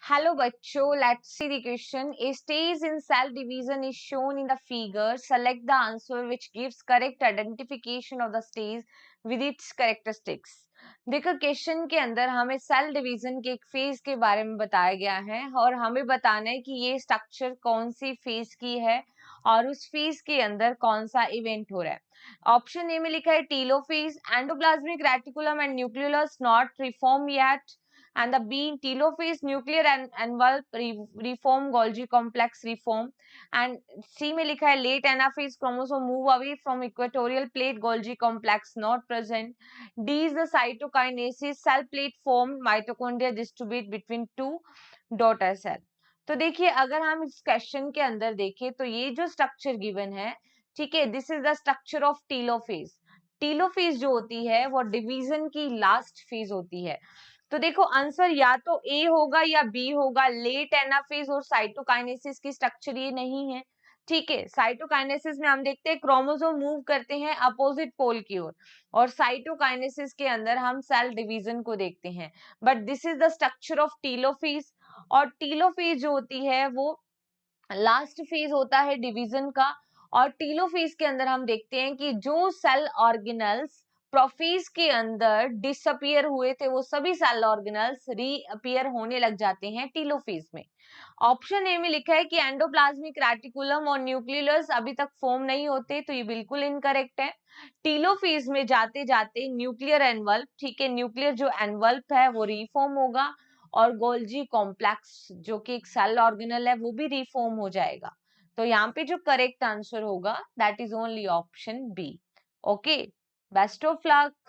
Hello बच्चों, let's see the question. A stage in cell division is shown in the figure. Select the answer which gives correct identification of the stage with its characteristics. देखो question के अंदर हमें cell division के एक phase के बारे में बताया गया है और हमें बताना है कि ये स्ट्रक्चर कौन सी फेज की है और उस फेज के अंदर कौन सा इवेंट हो रहा है। ऑप्शन ए में लिखा है telophase, endoplasmic reticulum and nucleus not reform yet, and the B telophase nuclear and envelope reform Golgi complex reform, and C में लिखा है late anaphase chromosome move away from equatorial plate Golgi complex not present. D is the cytokinesis cell plate formed mitochondria distribute between two daughter cell. तो देखिए अगर हम इस question के अंदर देखें तो ये जो स्ट्रक्चर गिवन है, ठीक है, this is the structure of telophase. Telophase जो होती है वो डिवीजन की लास्ट फेज होती है। तो देखो आंसर या तो ए होगा या बी होगा। लेट एनाफेज और साइटोकाइनेसिस की स्ट्रक्चर ये नहीं है, ठीक है। साइटोकाइनेसिस में हम देखते हैं क्रोमोसोम मूव करते हैं अपोजिट पोल की ओर, और साइटोकाइनेसिस के अंदर हम सेल डिवीजन को देखते हैं। But this is the structure of telophase, और टीलोफेज जो होती है वो लास्ट फेज होता है डिवीजन का। और टीलोफेज के अंदर हम देखते हैं कि जो सेल ऑर्गेनल्स प्रोफेज के अंदर डिसअपियर हुए थे वो सभी सेल ऑर्गेनल्स रीअपियर होने लग जाते हैं टीलोफेज में। ऑप्शन ए में लिखा है कि एंडोप्लाज्मिक रेटिकुलम और न्यूक्लियस अभी तक फॉर्म नहीं होते, तो ये बिल्कुल इनकरेक्ट है। टीलोफेज में जाते जाते न्यूक्लियर एनवल्प, ठीक है, न्यूक्लियर जो एनवल्प है वो रीफॉर्म होगा, और गोल्जी कॉम्प्लेक्स जो कि एक सेल ऑर्गेनल है वो भी रिफॉर्म हो जाएगा। तो यहाँ पे जो करेक्ट आंसर होगा that is only option B. Okay, best of luck.